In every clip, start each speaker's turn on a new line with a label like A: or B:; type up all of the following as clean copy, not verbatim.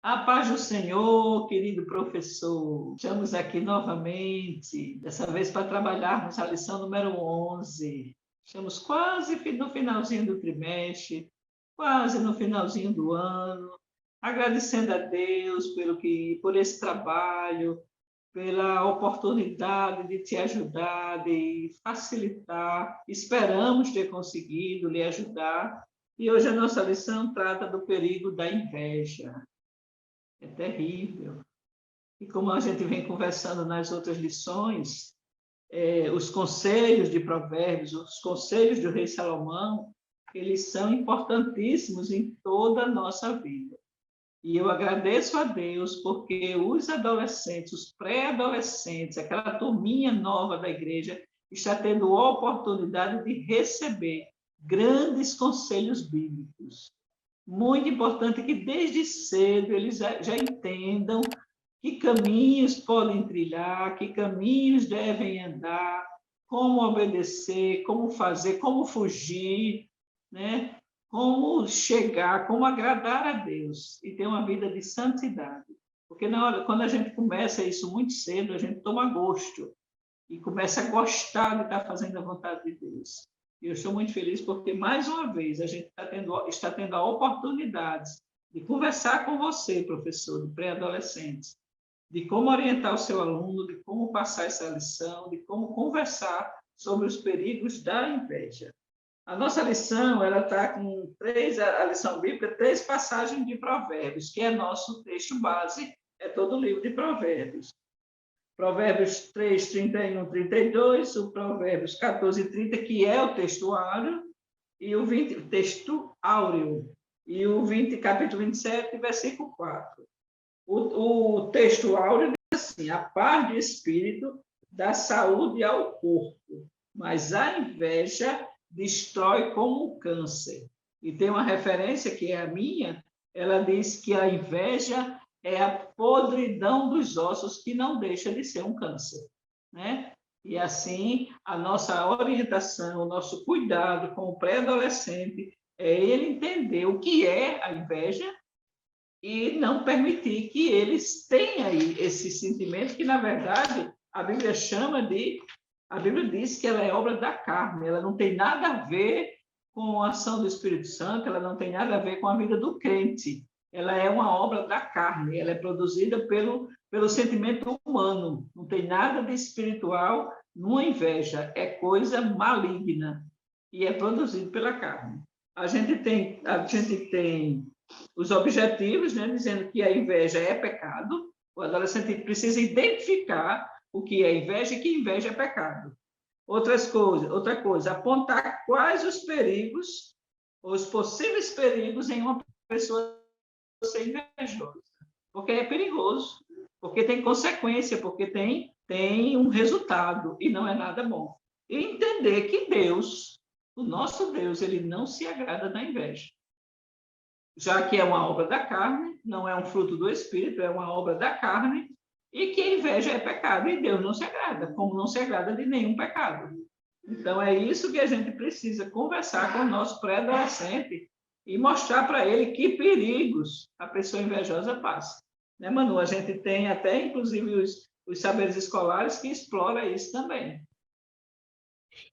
A: A paz do Senhor, querido professor. Estamos aqui novamente, dessa vez para trabalharmos a lição número 11. Estamos quase no finalzinho do trimestre, quase no finalzinho do ano, agradecendo a Deus por esse trabalho, pela oportunidade de te ajudar, de facilitar. Esperamos ter conseguido lhe ajudar. E hoje a nossa lição trata do perigo da inveja. É terrível. E como a gente vem conversando nas outras lições, os conselhos de Provérbios, os conselhos do rei Salomão, eles são importantíssimos em toda a nossa vida. E eu agradeço a Deus porque os adolescentes, os pré-adolescentes, aquela turminha nova da igreja, está tendo a oportunidade de receber grandes conselhos bíblicos. Muito importante que desde cedo eles já entendam que caminhos podem trilhar, que caminhos devem andar, como obedecer, como fazer, como fugir, né? Como chegar, como agradar a Deus e ter uma vida de santidade. Porque quando a gente começa isso muito cedo, a gente toma gosto e começa a gostar de estar fazendo a vontade de Deus. E eu estou muito feliz porque, mais uma vez, a gente está tendo a oportunidade de conversar com você, professor de pré-adolescentes, de como orientar o seu aluno, de como passar essa lição, de como conversar sobre os perigos da inveja. A nossa lição ela está com a lição bíblica, 3 passagens de Provérbios, que é nosso texto base, é todo o livro de Provérbios. Provérbios 3, 31, 32, o Provérbios 14, 30, que é o texto áureo, e o 20, o texto áureo, e o 20, capítulo 27, versículo 4. O texto áureo diz assim: a paz de espírito dá saúde ao corpo, mas a inveja destrói como o câncer. E tem uma referência que é a minha, ela diz que a inveja é a podridão dos ossos que não deixa de ser um câncer, né? E assim, a nossa orientação, o nosso cuidado com o pré-adolescente é ele entender o que é a inveja e não permitir que eles tenham aí esse sentimento que, na verdade, a Bíblia diz que ela é obra da carne, ela não tem nada a ver com a ação do Espírito Santo, ela não tem nada a ver com a vida do crente. Ela é uma obra da carne, ela é produzida pelo sentimento humano, não tem nada de espiritual numa inveja, é coisa maligna e é produzido pela carne. A gente tem os objetivos, né, dizendo que a inveja é pecado. O adolescente precisa identificar o que é inveja e que inveja é pecado. Outra coisa, apontar quais os perigos, os possíveis perigos em uma pessoa ser invejosa. Porque é perigoso, porque tem consequência, porque tem um resultado e não é nada bom. E entender que Deus, o nosso Deus, ele não se agrada da inveja. Já que é uma obra da carne, não é um fruto do Espírito, é uma obra da carne, e que a inveja é pecado, e Deus não se agrada, como não se agrada de nenhum pecado. Então, é isso que a gente precisa conversar com o nosso pré-adolescente e mostrar para ele que perigos a pessoa invejosa passa. Né, Manu? A gente tem até, inclusive, os saberes escolares que exploram isso também.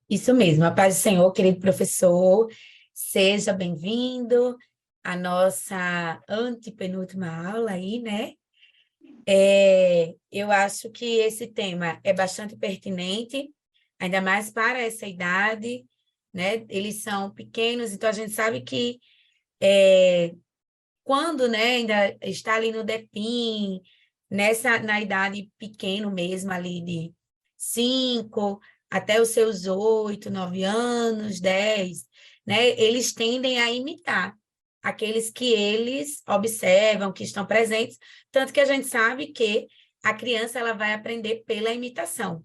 B: Isso mesmo, a paz do Senhor, querido professor, seja bem-vindo à nossa antepenúltima aula aí, né? Eu acho que esse tema é bastante pertinente, ainda mais para essa idade, né? Eles são pequenos, então a gente sabe que quando, né, ainda está ali no DEPIM, na idade pequeno mesmo, ali de 5 até os seus 8, 9 anos, 10, né, eles tendem a imitar aqueles que eles observam, que estão presentes, tanto que a gente sabe que a criança ela vai aprender pela imitação.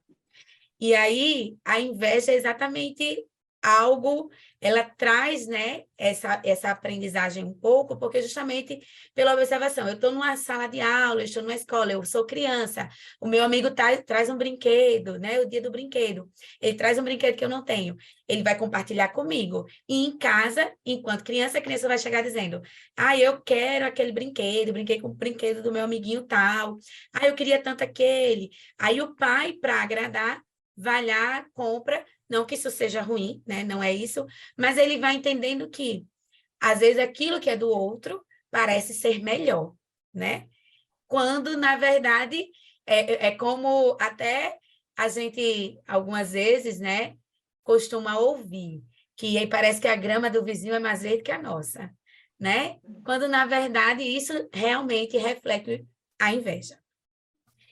B: E aí, a inveja é exatamente algo ela traz, né, essa aprendizagem um pouco, porque justamente pela observação, eu estou numa sala de aula, eu estou numa escola, eu sou criança, o meu amigo traz um brinquedo, né, o dia do brinquedo, ele traz um brinquedo que eu não tenho, ele vai compartilhar comigo, e em casa, enquanto criança, a criança vai chegar dizendo, eu quero aquele brinquedo, brinquei com o brinquedo do meu amiguinho tal, eu queria tanto aquele, aí o pai, para agradar, vai lá, compra, não que isso seja ruim, né? Não é isso, mas ele vai entendendo que, às vezes, aquilo que é do outro parece ser melhor, né? Quando, na verdade, é como até a gente, algumas vezes, né, costuma ouvir, que aí parece que a grama do vizinho é mais verde que a nossa, né? Quando, na verdade, isso realmente reflete a inveja.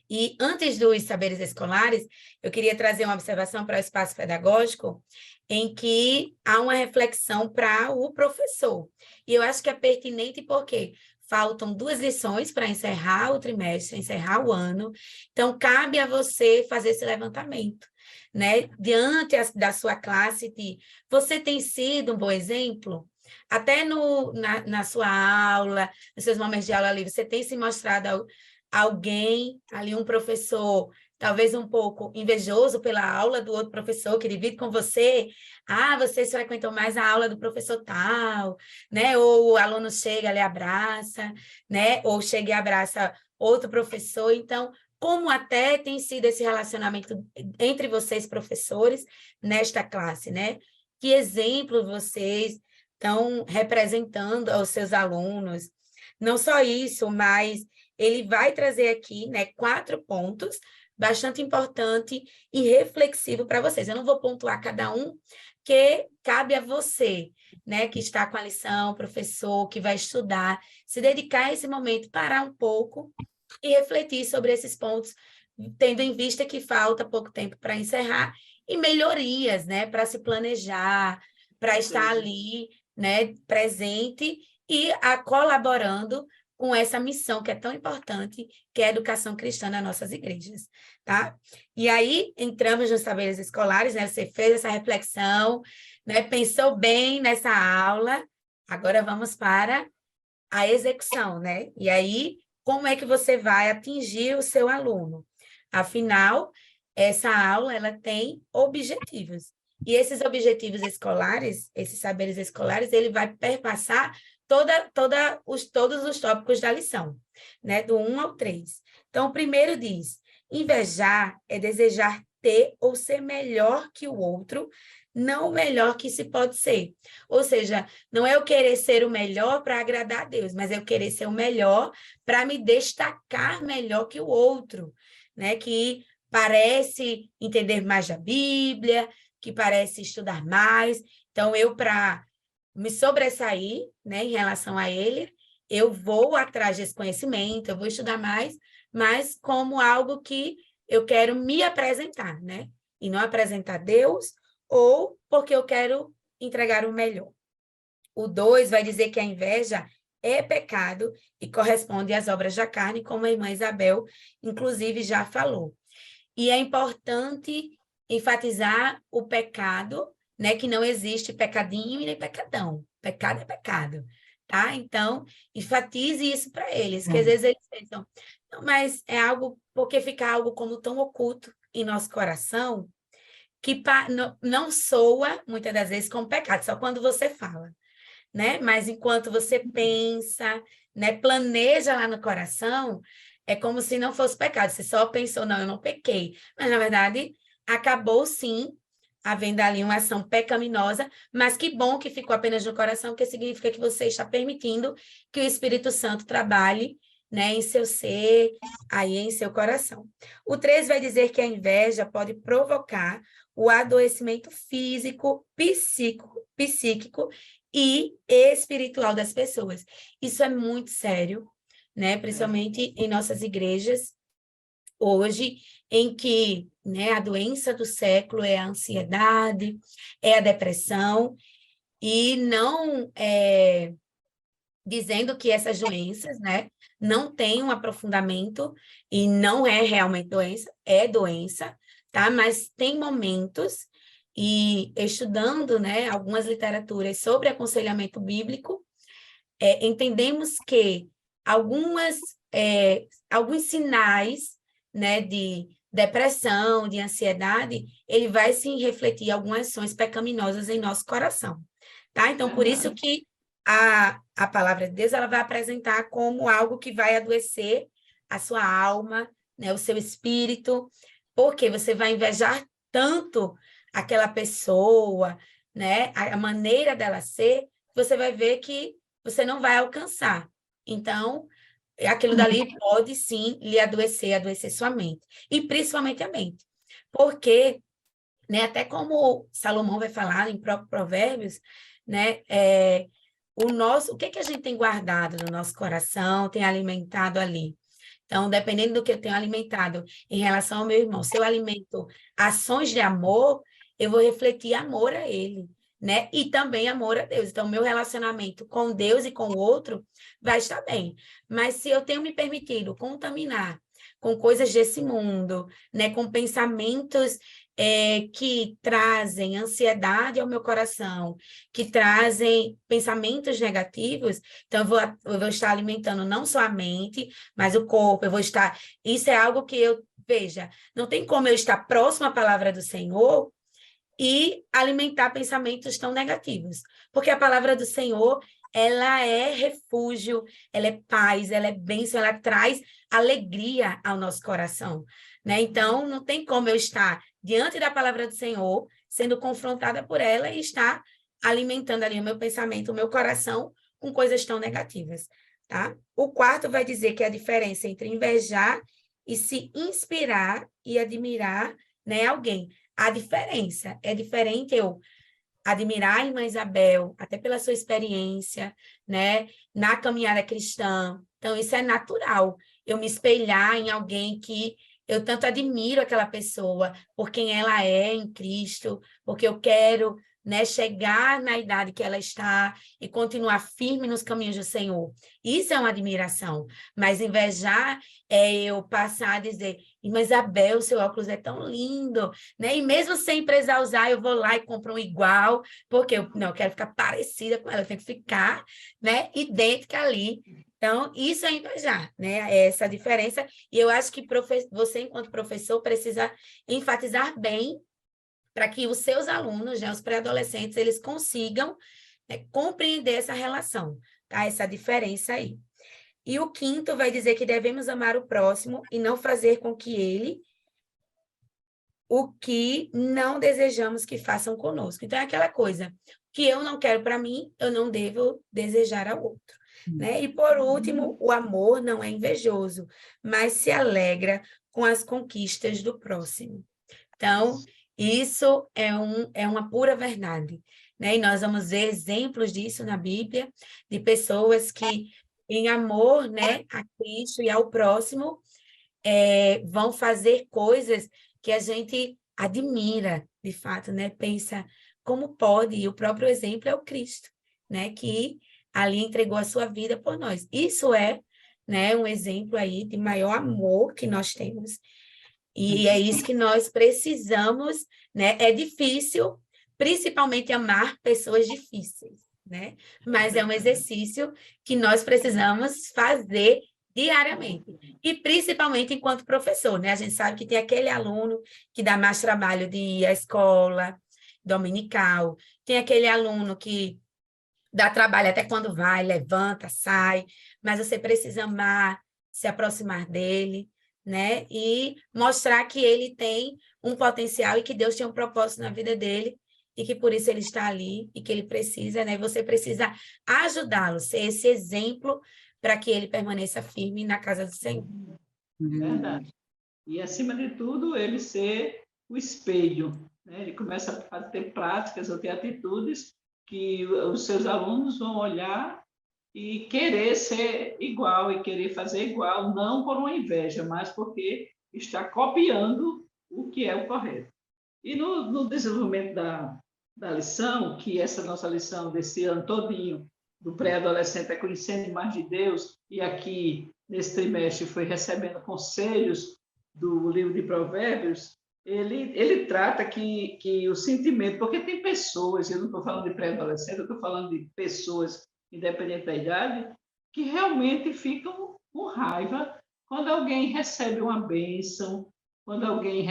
B: E antes dos saberes escolares, eu queria trazer uma observação para o espaço pedagógico, em que há uma reflexão para o professor. E eu acho que é pertinente porque faltam 2 lições para encerrar o trimestre, encerrar o ano. Então, cabe a você fazer esse levantamento, né? Diante da sua classe, você tem sido um bom exemplo? Até na sua aula, nos seus momentos de aula livre, você tem se mostrado alguém, ali um professor, talvez um pouco invejoso pela aula do outro professor que divide com você, você frequentou mais a aula do professor tal, né? Ou o aluno chega, lhe abraça, né? Ou chega e abraça outro professor. Então, como até tem sido esse relacionamento entre vocês, professores, nesta classe, né? Que exemplo vocês estão representando aos seus alunos? Não só isso, mas ele vai trazer aqui, né, 4 pontos bastante importante e reflexivo para vocês. Eu não vou pontuar cada um, que cabe a você, né, que está com a lição, professor, que vai estudar, se dedicar a esse momento, parar um pouco e refletir sobre esses pontos, tendo em vista que falta pouco tempo para encerrar, e melhorias, né, para se planejar, para estar ali, né, presente e colaborando com essa missão que é tão importante, que é a educação cristã nas nossas igrejas, tá? E aí, entramos nos saberes escolares, né? Você fez essa reflexão, né? Pensou bem nessa aula, agora vamos para a execução, né? E aí, como é que você vai atingir o seu aluno? Afinal, essa aula, ela tem objetivos. E esses objetivos escolares, esses saberes escolares, ele vai perpassar todos os tópicos da lição, né? Do 1 ao 3. Então, o primeiro diz: invejar é desejar ter ou ser melhor que o outro, não o melhor que se pode ser. Ou seja, não é eu querer ser o melhor para agradar a Deus, mas é eu querer ser o melhor para me destacar melhor que o outro, né? Que parece entender mais da Bíblia, que parece estudar mais. Então, eu, para me sobressair, né, em relação a ele, eu vou atrás desse conhecimento, eu vou estudar mais, mas como algo que eu quero me apresentar, né? E não apresentar Deus, ou porque eu quero entregar o melhor. O 2 vai dizer que a inveja é pecado e corresponde às obras da carne, como a irmã Isabel, inclusive, já falou. E é importante enfatizar o pecado, né? Que não existe pecadinho e nem pecadão. Pecado é pecado, tá? Então, enfatize isso para eles, que às vezes eles pensam, não, mas é algo, porque fica algo como tão oculto em nosso coração, que não soa, muitas das vezes, como pecado, só quando você fala, né? Mas enquanto você pensa, né, planeja lá no coração, é como se não fosse pecado. Você só pensou, não, eu não pequei. Mas, na verdade, acabou sim havendo ali uma ação pecaminosa, mas que bom que ficou apenas no coração, porque significa que você está permitindo que o Espírito Santo trabalhe, né, em seu ser, aí em seu coração. O 3 vai dizer que a inveja pode provocar o adoecimento físico, psíquico e espiritual das pessoas. Isso é muito sério, né? Principalmente em nossas igrejas, hoje, em que, né, a doença do século é a ansiedade, é a depressão, e não dizendo que essas doenças, né, não têm um aprofundamento e não é realmente doença, é doença, tá? Mas tem momentos e estudando, né, algumas literaturas sobre aconselhamento bíblico, entendemos que alguns sinais, né, de depressão, de ansiedade, ele vai se refletir em algumas ações pecaminosas em nosso coração, tá? Então, por isso
A: Verdade.
B: que a palavra de Deus, ela vai apresentar como algo que vai adoecer a sua alma, né, o seu espírito, porque você vai invejar tanto aquela pessoa, né, a maneira dela ser, você vai ver que você não vai alcançar. Então, aquilo dali pode sim lhe adoecer sua mente. E principalmente a mente. Porque, né, até como Salomão vai falar em próprio Provérbios, né, o que que a gente tem guardado no nosso coração, tem alimentado ali. Então, dependendo do que eu tenho alimentado em relação ao meu irmão, se eu alimento ações de amor, eu vou refletir amor a ele, né? E também amor a Deus. Então, meu relacionamento com Deus e com o outro vai estar bem. Mas se eu tenho me permitido contaminar com coisas desse mundo, né? Com pensamentos que trazem ansiedade ao meu coração, que trazem pensamentos negativos, então eu vou estar alimentando não só a mente, mas o corpo, eu vou estar. Isso é algo que veja, não tem como eu estar próximo à palavra do Senhor e alimentar pensamentos tão negativos, porque a palavra do Senhor, ela é refúgio, ela é paz, ela é bênção, ela traz alegria ao nosso coração, né? Então, não tem como eu estar diante da palavra do Senhor, sendo confrontada por ela e estar alimentando ali o meu pensamento, o meu coração com coisas tão negativas, tá? O quarto vai dizer que a diferença entre invejar e se inspirar e admirar, né, alguém. A diferença é diferente eu admirar a irmã Isabel, até pela sua experiência, né, na caminhada cristã. Então, isso é natural. Eu me espelhar em alguém que eu tanto admiro aquela pessoa, por quem ela é em Cristo, porque eu quero, né, chegar na idade que ela está e continuar firme nos caminhos do Senhor. Isso é uma admiração. Mas invejar é eu passar a dizer, irmã Isabel, seu óculos é tão lindo, né? E mesmo sem precisar usar, eu vou lá e compro um igual, porque eu quero ficar parecida com ela, eu tenho que ficar, né, idêntica ali. Então, isso é invejar, né? É essa diferença. E eu acho que você, enquanto professor, precisa enfatizar bem para que os seus alunos, né, os pré-adolescentes, eles consigam, né, compreender essa relação, tá? Essa diferença aí. E o quinto vai dizer que devemos amar o próximo e não fazer com que ele o que não desejamos que façam conosco. Então, é aquela coisa que eu não quero para mim, eu não devo desejar ao outro. Né? E, por último, o amor não é invejoso, mas se alegra com as conquistas do próximo. Então, isso é uma pura verdade. Né? E nós vamos ver exemplos disso na Bíblia, de pessoas que, em amor, né, a Cristo e ao próximo, vão fazer coisas que a gente admira, de fato, né? Pensa como pode, e o próprio exemplo é o Cristo, né? Que ali entregou a sua vida por nós. Isso é, né, um exemplo aí de maior amor que nós temos. E é isso que nós precisamos, né? É difícil, principalmente amar pessoas difíceis, né? Mas é um exercício que nós precisamos fazer diariamente. E principalmente enquanto professor, né? A gente sabe que tem aquele aluno que dá mais trabalho de ir à escola dominical, tem aquele aluno que dá trabalho até quando vai, levanta, sai, mas você precisa amar, se aproximar dele, né? E mostrar que ele tem um potencial e que Deus tem um propósito na vida dele e que por isso ele está ali e que ele precisa, né? Você precisa ajudá-lo, ser esse exemplo para que ele permaneça firme na casa do Senhor.
A: Verdade. E, acima de tudo, ele ser o espelho, né? Ele começa a ter práticas ou ter atitudes que os seus alunos vão olhar e querer ser igual e querer fazer igual, não por uma inveja, mas porque está copiando o que é o correto. E no desenvolvimento da lição, que essa nossa lição desse ano todinho, do pré-adolescente é conhecendo mais de Deus, e aqui, nesse trimestre, foi recebendo conselhos do livro de Provérbios, ele trata que o sentimento, porque tem pessoas, eu não estou falando de pré-adolescente, eu estou falando de pessoas, independente da idade, que realmente ficam com raiva quando alguém recebe uma bênção, quando alguém...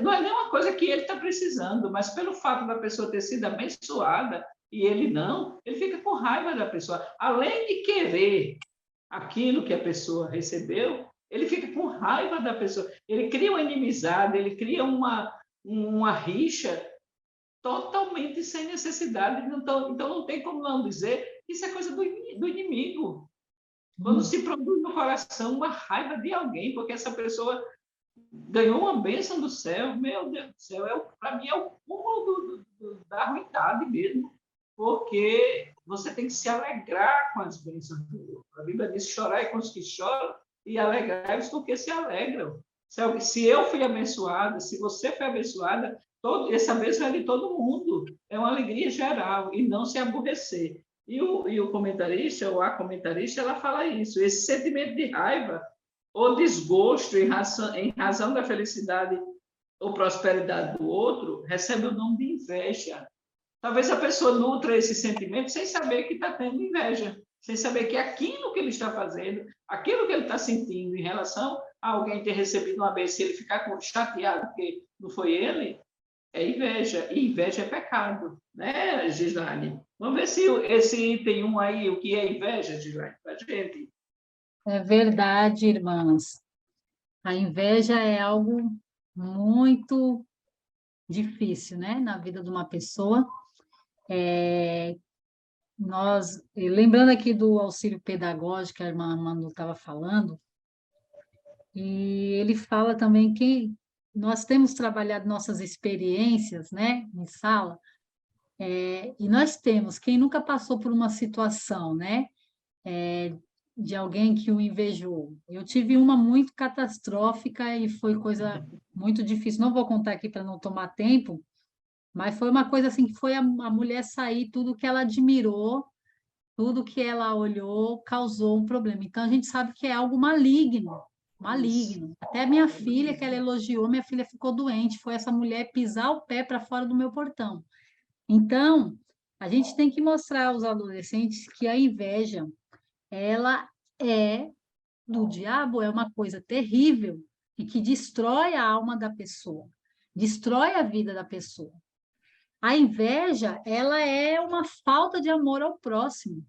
A: Não é nem uma coisa que ele está precisando, mas pelo fato da pessoa ter sido abençoada e ele não, ele fica com raiva da pessoa. Além de querer aquilo que a pessoa recebeu, ele fica com raiva da pessoa. Ele cria uma inimizade, ele cria uma rixa totalmente sem necessidade. Então, não tem como não dizer que isso é coisa do inimigo. Quando se produz no coração uma raiva de alguém, porque essa pessoa ganhou uma bênção do céu, meu Deus do céu, para mim é o cúmulo da ruindade mesmo, porque você tem que se alegrar com as bênçãos do outro. A Bíblia diz: chorai com os que choram e alegrai-vos com os que se alegram. Se eu fui abençoada, se você foi abençoada, essa bênção é de todo mundo. É uma alegria geral e não se aborrecer. E o comentarista, ou a comentarista, ela fala isso. Esse sentimento de raiva ou desgosto em razão da felicidade ou prosperidade do outro recebe o nome de inveja. Talvez a pessoa nutra esse sentimento sem saber que está tendo inveja, sem saber que aquilo que ele está fazendo, aquilo que ele está sentindo em relação a alguém ter recebido uma bênção, ele ficar chateado porque não foi ele, é inveja. E inveja é pecado, né, Gislaine? Vamos ver se esse item 1 aí, o que é inveja, Gislaine, para a gente.
C: É verdade, irmãs. A inveja é algo muito difícil, né, na vida de uma pessoa. Lembrando aqui do auxílio pedagógico que a irmã Manu estava falando, e ele fala também que nós temos trabalhado nossas experiências, né, em sala, e nós temos, quem nunca passou por uma situação, né, de alguém que o invejou. Eu tive uma muito catastrófica e foi coisa muito difícil. Não vou contar aqui para não tomar tempo, mas foi uma coisa assim que foi a mulher sair, tudo que ela admirou, tudo que ela olhou causou um problema. Então a gente sabe que é algo maligno, maligno. Até a minha filha, que ela elogiou, minha filha ficou doente, foi essa mulher pisar o pé para fora do meu portão. Então, a gente tem que mostrar aos adolescentes que a inveja ela é do diabo, é uma coisa terrível e que destrói a alma da pessoa, destrói a vida da pessoa. A inveja, ela é uma falta de amor ao próximo,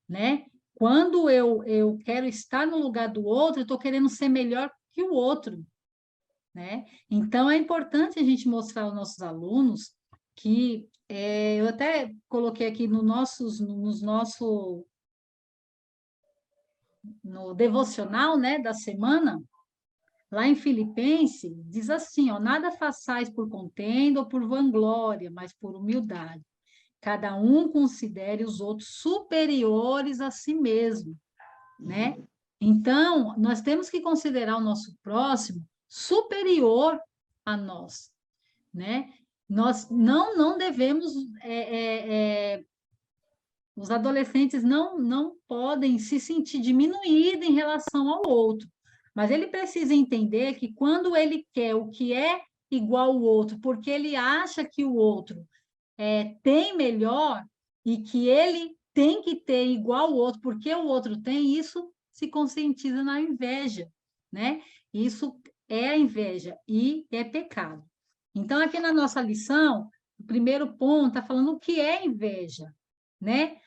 C: né? Quando eu quero estar no lugar do outro, eu estou querendo ser melhor que o outro, né? Então, é importante a gente mostrar aos nossos alunos que, eu até coloquei aqui no devocional, né, da semana, lá em Filipenses, diz assim, ó, nada façais por contenda ou por vanglória, mas por humildade. Cada um considere os outros superiores a si mesmo, né? Então, nós temos que considerar o nosso próximo superior a nós, né? Nós não devemos os adolescentes não podem se sentir diminuídos em relação ao outro, mas ele precisa entender que quando ele quer o que é igual ao outro, porque ele acha que o outro tem melhor e que ele tem que ter igual ao outro, porque o outro tem, isso se conscientiza na inveja, né? Isso é a inveja e é pecado. Então, aqui na nossa lição, o primeiro ponto está falando o que é inveja, né?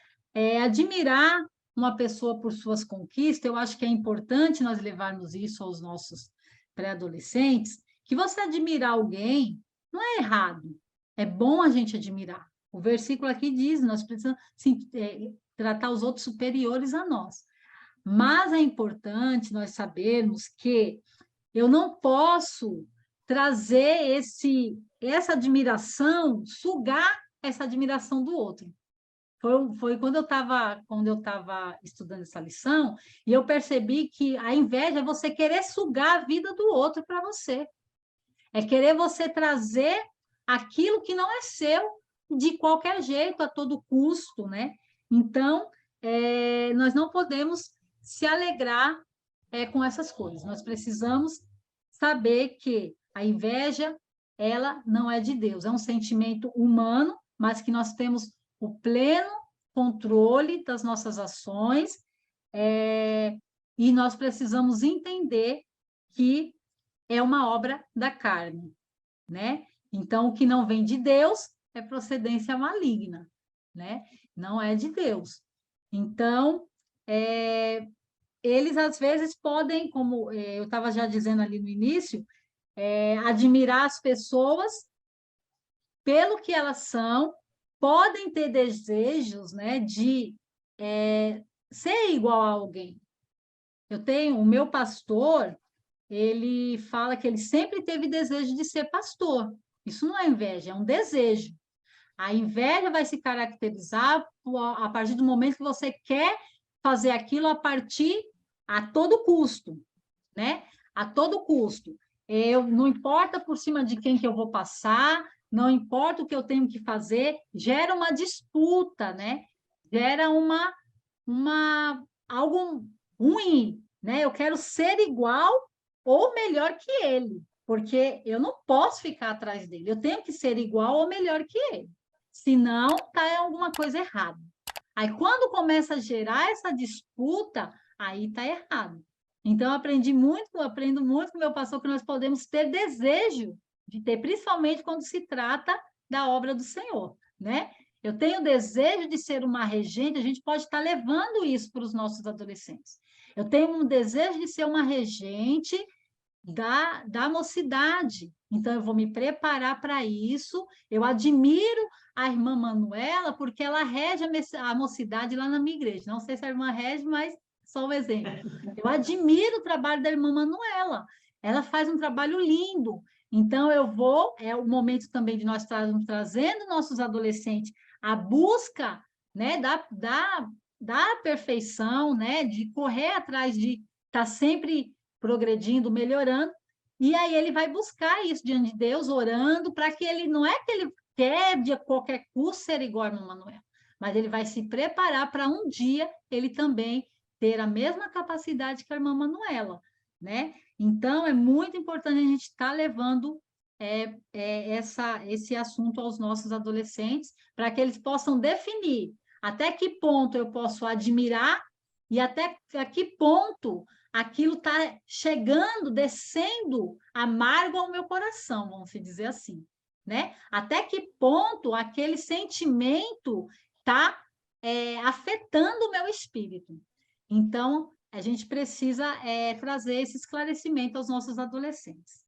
C: Admirar uma pessoa por suas conquistas, eu acho que é importante nós levarmos isso aos nossos pré-adolescentes, que você admirar alguém não é errado, é bom a gente admirar. O versículo aqui diz, nós precisamos tratar os outros superiores a nós. Mas é importante nós sabermos que eu não posso trazer essa admiração, sugar essa admiração do outro. Foi quando eu estava estudando essa lição, e eu percebi que a inveja é você querer sugar a vida do outro para você. É querer você trazer aquilo que não é seu, de qualquer jeito, a todo custo, né? Então, nós não podemos se alegrar com essas coisas. Nós precisamos saber que A inveja, ela não é de Deus, é um sentimento humano, mas que nós temos o pleno controle das nossas ações, e nós precisamos entender que é uma obra da carne, né? Então, o que não vem de Deus é procedência maligna, né? Não é de Deus. Então, eles às vezes podem, como eu estava já dizendo ali no início, admirar as pessoas pelo que elas são, podem ter desejos, né, de ser igual a alguém. O meu pastor, ele fala que ele sempre teve desejo de ser pastor. Isso não é inveja, é um desejo. A inveja vai se caracterizar a partir do momento que você quer fazer aquilo a todo custo, né? A todo custo. Não importa por cima de quem que eu vou passar, não importa o que eu tenho que fazer, gera uma disputa, né? Gera algo ruim, né? Eu quero ser igual ou melhor que ele, porque eu não posso ficar atrás dele, eu tenho que ser igual ou melhor que ele, senão está alguma coisa errada. Aí, quando começa a gerar essa disputa, aí está errado. Então, eu aprendo muito com o meu pastor, que nós podemos ter desejo de ter, principalmente quando se trata da obra do Senhor, né? Eu tenho desejo de ser uma regente, a gente pode estar levando isso para os nossos adolescentes. Eu tenho um desejo de ser uma regente da mocidade. Então, eu vou me preparar para isso. Eu admiro a irmã Manuela, porque ela rege a mocidade lá na minha igreja. Não sei se a irmã rege, mas só um exemplo. Eu admiro o trabalho da irmã Manuela. Ela faz um trabalho lindo. Então, é o momento também de nós trazendo nossos adolescentes à busca, né, da perfeição, né, de correr atrás de estar sempre progredindo, melhorando, e aí ele vai buscar isso diante de Deus, orando, para que ele, não é que ele quer de qualquer custo ser igual a irmão Manuel, mas ele vai se preparar para um dia ele também ter a mesma capacidade que a irmã Manuela, né? Então, é muito importante a gente estar levando esse assunto aos nossos adolescentes, para que eles possam definir até que ponto eu posso admirar e até a que ponto aquilo está chegando, descendo amargo ao meu coração, vamos dizer assim, né? Até que ponto aquele sentimento está afetando o meu espírito. Então, a gente precisa trazer esse esclarecimento aos nossos adolescentes.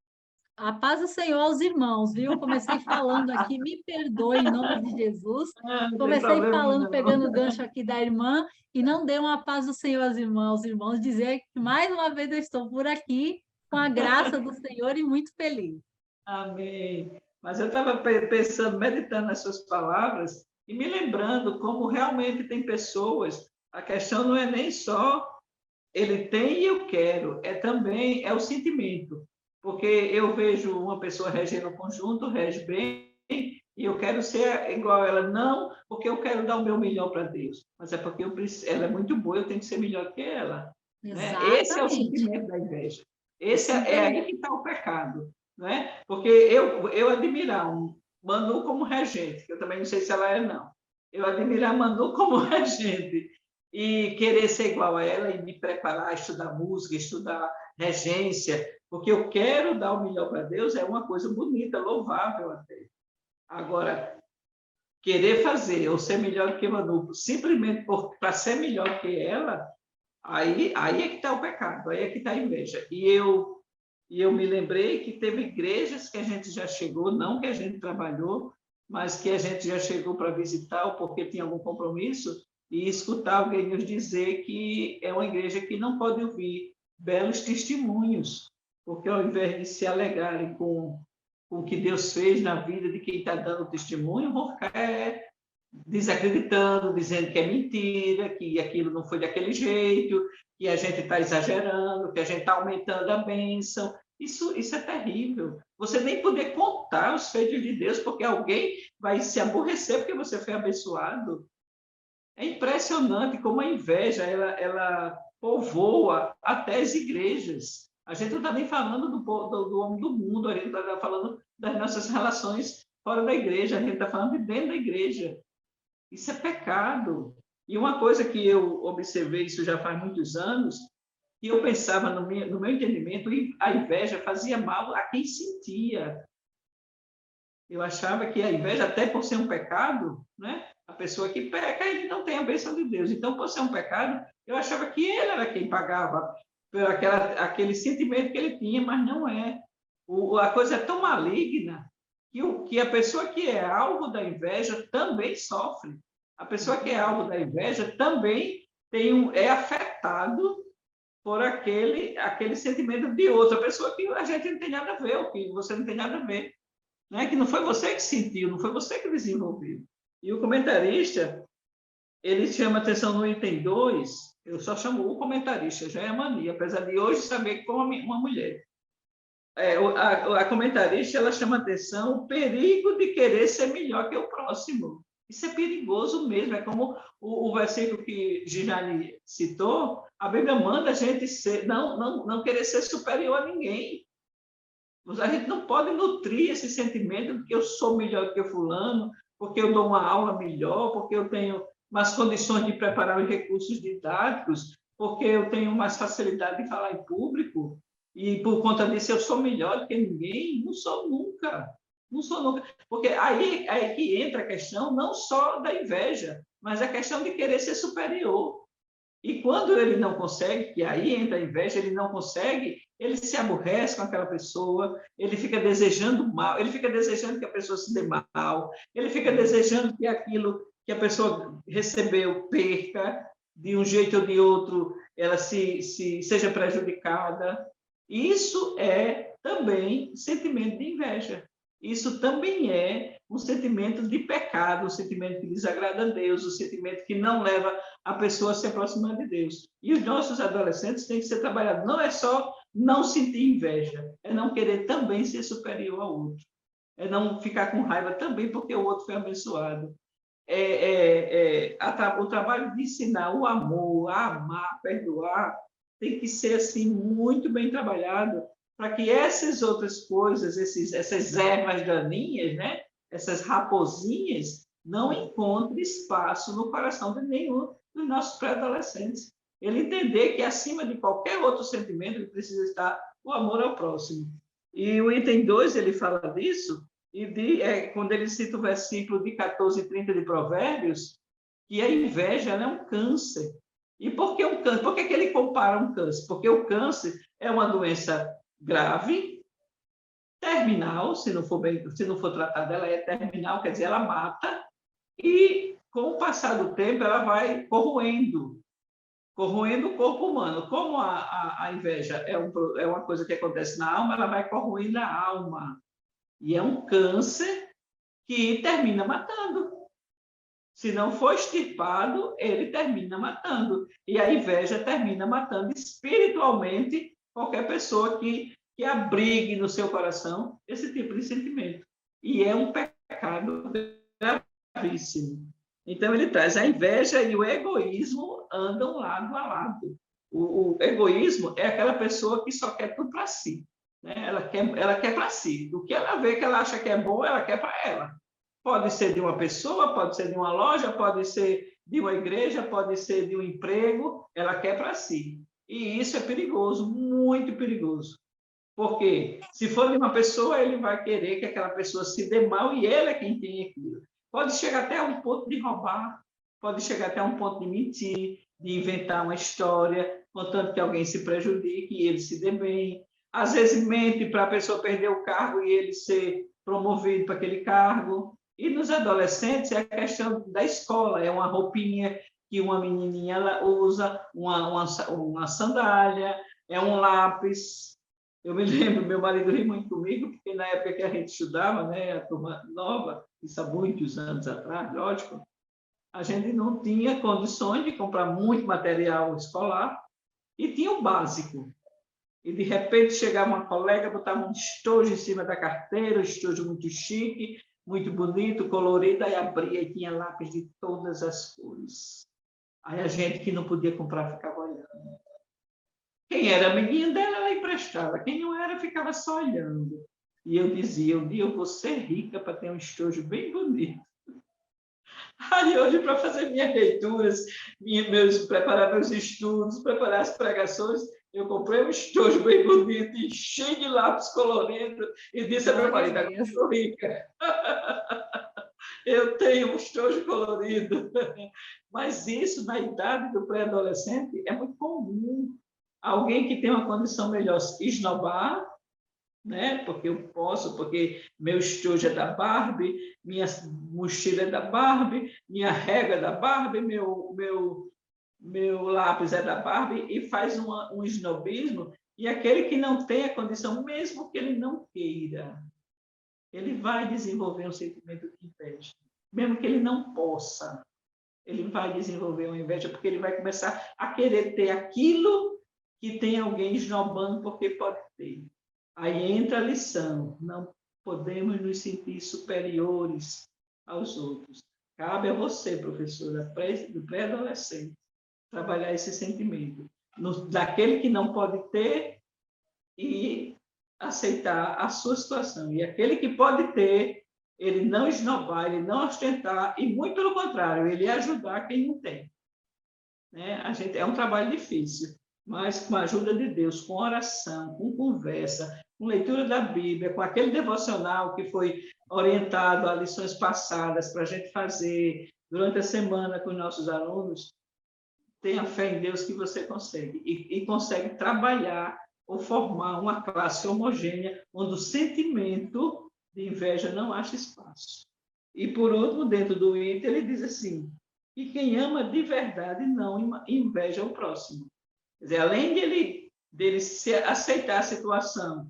C: A paz do Senhor aos irmãos, viu? Comecei falando aqui, me perdoe em nome de Jesus. Comecei falando, pegando o gancho aqui da irmã, e não dei uma paz do Senhor aos irmãos, dizer que mais uma vez eu estou por aqui, com a graça do Senhor e muito feliz.
A: Amém. Mas eu estava pensando, meditando nas suas palavras, e me lembrando como realmente tem pessoas, a questão não é nem só ele tem e eu quero, também o sentimento. Porque eu vejo uma pessoa regendo o conjunto, rege bem, e eu quero ser igual a ela. Não porque eu quero dar o meu melhor para Deus, mas é porque ela é muito boa, eu tenho que ser melhor que ela. Né? Esse é o sentimento da inveja. Esse é aí que está o pecado. Né? Porque eu admirar um Manu como regente, que eu também não sei se ela é, não. Eu admirar Manu como regente e querer ser igual a ela e me preparar, estudar música, estudar regência, porque eu quero dar o melhor para Deus, é uma coisa bonita, louvável até. Agora, querer fazer ou ser melhor que Manu, simplesmente para ser melhor que ela, aí é que está o pecado, aí é que está a inveja. E eu me lembrei que teve igrejas que a gente já chegou, não que a gente trabalhou, mas que a gente já chegou para visitar, ou porque tinha algum compromisso, e escutar alguém nos dizer que é uma igreja que não pode ouvir belos testemunhos, porque ao invés de se alegrarem com o que Deus fez na vida de quem está dando testemunho, vão ficar desacreditando, dizendo que é mentira, que aquilo não foi daquele jeito, que a gente está exagerando, que a gente está aumentando a bênção. Isso é terrível. Você nem poder contar os feitos de Deus, porque alguém vai se aborrecer porque você foi abençoado. É impressionante como a inveja ela povoa até as igrejas. A gente não está nem falando do homem do mundo, a gente está falando das nossas relações fora da igreja, a gente está falando de dentro da igreja. Isso é pecado. E uma coisa que eu observei, isso já faz muitos anos, que eu pensava no meu entendimento, a inveja fazia mal a quem sentia. Eu achava que a inveja, até por ser um pecado, né? A pessoa que peca, ele não tem a bênção de Deus. Então, por ser um pecado, eu achava que ele era quem pagava por aquele sentimento que ele tinha, mas não é. A coisa é tão maligna que a pessoa que é alvo da inveja também sofre. A pessoa que é alvo da inveja também é afetado por aquele sentimento de outra pessoa que a gente não tem nada a ver, ou que você não tem nada a ver. Né? Que não foi você que sentiu, não foi você que desenvolveu. E o comentarista, ele chama atenção no item 2, eu só chamo o comentarista, já é mania, apesar de hoje saber como uma mulher. A comentarista, ela chama atenção o perigo de querer ser melhor que o próximo. Isso é perigoso mesmo, é como o versículo que Ginani citou, a Bíblia manda a gente não querer ser superior a ninguém. A gente não pode nutrir esse sentimento de que eu sou melhor que o fulano, porque eu dou uma aula melhor, porque eu tenho mais condições de preparar os recursos didáticos, porque eu tenho mais facilidade de falar em público, e por conta disso eu sou melhor do que ninguém. Não sou nunca. Não sou nunca. Porque aí que entra a questão não só da inveja, mas a questão de querer ser superior. E quando ele não consegue, que aí entra a inveja, ele não consegue, ele se aborrece com aquela pessoa, ele fica desejando mal, ele fica desejando que a pessoa se dê mal, ele fica desejando que aquilo que a pessoa recebeu perca, de um jeito ou de outro, ela seja prejudicada. Isso é também sentimento de inveja. Isso também é um sentimento de pecado, um sentimento que desagrada a Deus, um sentimento que não leva a pessoa a se aproximar de Deus. E os nossos adolescentes têm que ser trabalhados. Não é só não sentir inveja, é não querer também ser superior ao outro. É não ficar com raiva também porque o outro foi abençoado. O trabalho de ensinar o amor, a amar, perdoar, tem que ser assim muito bem trabalhado para que essas outras coisas, essas ervas daninhas, né? Essas raposinhas, não encontrem espaço no coração de nenhum dos nossos pré-adolescentes. Ele entender que, acima de qualquer outro sentimento, precisa estar o amor ao próximo. E o item 2, ele fala disso, e quando ele cita o versículo de 14 e 30 de Provérbios, que a inveja é um câncer. E por que um câncer? Por que ele compara um câncer? Porque o câncer é uma doença grave, terminal, se não for tratada, ela é terminal, quer dizer, ela mata, e com o passar do tempo ela vai corroendo o corpo humano. Como a inveja é uma coisa que acontece na alma, ela vai corroendo a alma. E é um câncer que termina matando. Se não for extirpado, ele termina matando. E a inveja termina matando espiritualmente qualquer pessoa que abrigue no seu coração esse tipo de sentimento. E é um pecado gravíssimo. Então, ele traz a inveja e o egoísmo andam lado a lado. O egoísmo é aquela pessoa que só quer tudo para si. Né? Ela quer para si. O que ela vê que ela acha que é bom, ela quer para ela. Pode ser de uma pessoa, pode ser de uma loja, pode ser de uma igreja, pode ser de um emprego, ela quer para si. E isso é perigoso, muito perigoso. Porque se for de uma pessoa, ele vai querer que aquela pessoa se dê mal e ele é quem tem aquilo. Pode chegar até um ponto de roubar, pode chegar até um ponto de mentir, de inventar uma história, contanto que alguém se prejudique e ele se dê bem. Às vezes mente para a pessoa perder o cargo e ele ser promovido para aquele cargo. E nos adolescentes é a questão da escola, é uma roupinha que uma menininha ela usa, uma sandália, é um lápis. Eu me lembro, meu marido ri muito comigo, porque na época que a gente estudava, né, a turma nova, isso há muitos anos atrás, lógico, a gente não tinha condições de comprar muito material escolar e tinha o básico. E, de repente, chegava uma colega, botava um estojo em cima da carteira, um estojo muito chique, muito bonito, colorido, aí abria e tinha lápis de todas as cores. Aí a gente que não podia comprar ficava olhando. Quem era menina dela, ela emprestava. Quem não era, ficava só olhando. E eu dizia, um dia eu vou ser rica para ter um estojo bem bonito. Aí hoje, para fazer minhas leituras, preparar meus estudos, preparar as pregações, eu comprei um estojo bem bonito e cheio de lápis coloridos e disse a meu marido, agora eu sou rica. Eu tenho um estojo colorido. Mas isso, na idade do pré-adolescente, é muito comum. Alguém que tem uma condição melhor esnobar, né? Porque eu posso, porque meu estojo é da Barbie, minha mochila é da Barbie, minha régua é da Barbie, meu lápis é da Barbie, e faz um esnobismo, e aquele que não tem a condição, mesmo que ele não queira, ele vai desenvolver um sentimento de inveja. Mesmo que ele não possa, ele vai desenvolver uma inveja, porque ele vai começar a querer ter aquilo que tem alguém esnobando porque pode ter. Aí entra a lição, não podemos nos sentir superiores aos outros. Cabe a você, professora, do pré-adolescente, trabalhar esse sentimento, daquele que não pode ter e aceitar a sua situação. E aquele que pode ter, ele não esnobar, ele não ostentar, e muito pelo contrário, ele ajudar quem não tem. Né? É um trabalho difícil, mas com a ajuda de Deus, com oração, com conversa, com leitura da Bíblia, com aquele devocional que foi orientado a lições passadas para a gente fazer durante a semana com os nossos alunos, tenha fé em Deus que você consegue. E consegue trabalhar ou formar uma classe homogênea, onde o sentimento de inveja não acha espaço. E, por último, dentro do item, ele diz assim, que quem ama de verdade não inveja o próximo. Quer dizer, além dele aceitar a situação,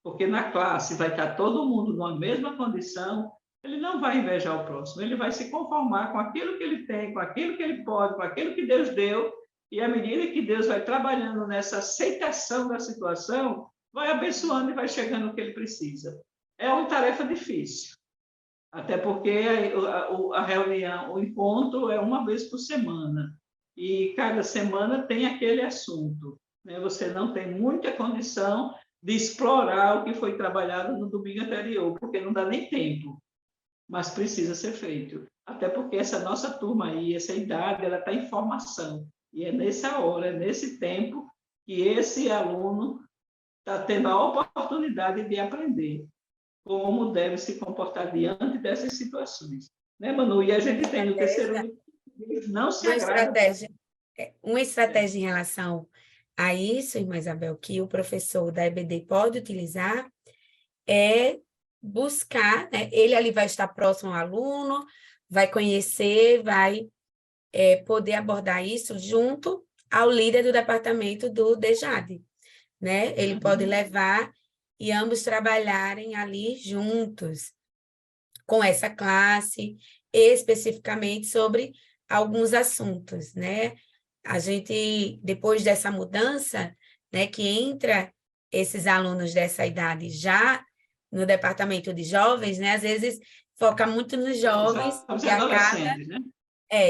A: porque na classe vai estar todo mundo numa mesma condição, ele não vai invejar o próximo, ele vai se conformar com aquilo que ele tem, com aquilo que ele pode, com aquilo que Deus deu, e à medida que Deus vai trabalhando nessa aceitação da situação, vai abençoando e vai chegando o que ele precisa. É uma tarefa difícil, até porque a reunião, o encontro é uma vez por semana, e cada semana tem aquele assunto. Né? Você não tem muita condição de explorar o que foi trabalhado no domingo anterior, porque não dá nem tempo, mas precisa ser feito. Até porque essa nossa turma aí, essa idade, ela está em formação. E é nessa hora, é nesse tempo, que esse aluno está tendo a oportunidade de aprender como deve se comportar diante dessas situações. Né, Manu? E a gente tem no terceiro livro, não se agrada.
B: Uma estratégia em relação a isso, irmã Isabel, que o professor da EBD pode utilizar é buscar, né? Ele ali vai estar próximo ao aluno, vai conhecer, vai poder abordar isso junto ao líder do departamento do DEJAD, né? Ele pode levar e ambos trabalharem ali juntos com essa classe, especificamente sobre alguns assuntos, né? A gente, depois dessa mudança, né, que entra esses alunos dessa idade já no departamento de jovens, né, às vezes foca muito nos jovens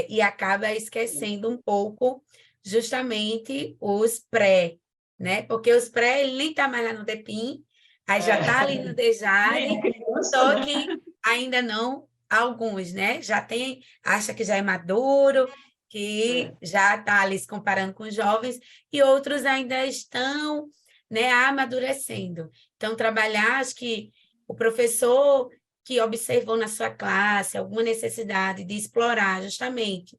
B: e acaba esquecendo um pouco justamente os pré, né? Porque os pré, ele nem está mais lá no DEPIM, aí já está ali no DEJAD, só que ainda não, alguns, né? Já tem, acha que já é maduro, que já está ali se comparando com os jovens, e outros ainda estão, né, amadurecendo. Então, trabalhar, acho que o professor que observou na sua classe alguma necessidade de explorar justamente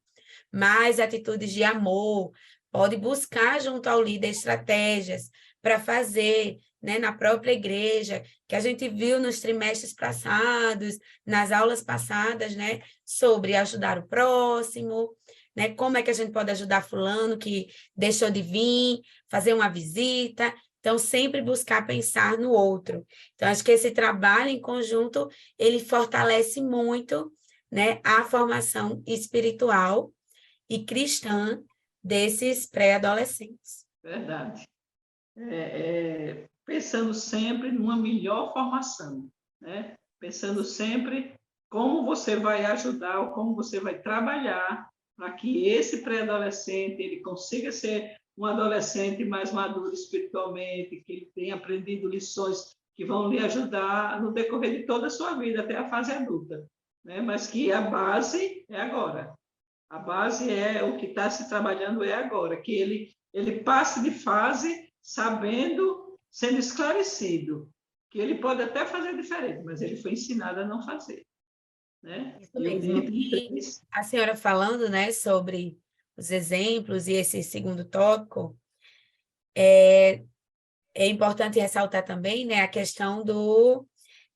B: mais atitudes de amor, pode buscar junto ao líder estratégias para fazer, né, na própria igreja, que a gente viu nos trimestres passados, nas aulas passadas, né, sobre ajudar o próximo, né, como é que a gente pode ajudar fulano que deixou de vir, fazer uma visita. Então, sempre buscar pensar no outro. Então, acho que esse trabalho em conjunto, ele fortalece muito, né, a formação espiritual e cristã desses pré-adolescentes.
A: Verdade. Pensando sempre numa melhor formação, né? Pensando sempre como você vai ajudar ou como você vai trabalhar para que esse pré-adolescente ele consiga ser um adolescente mais maduro espiritualmente, que ele tenha aprendido lições que vão lhe ajudar no decorrer de toda a sua vida, até a fase adulta, né? Mas que a base é agora. A base é o que está se trabalhando é agora, que ele passe de fase sabendo, sendo esclarecido, que ele pode até fazer diferente, mas ele foi ensinado a não fazer, né?
B: Isso mesmo. E a senhora falando, né, sobre os exemplos e esse segundo tópico, é importante ressaltar também, né, a questão do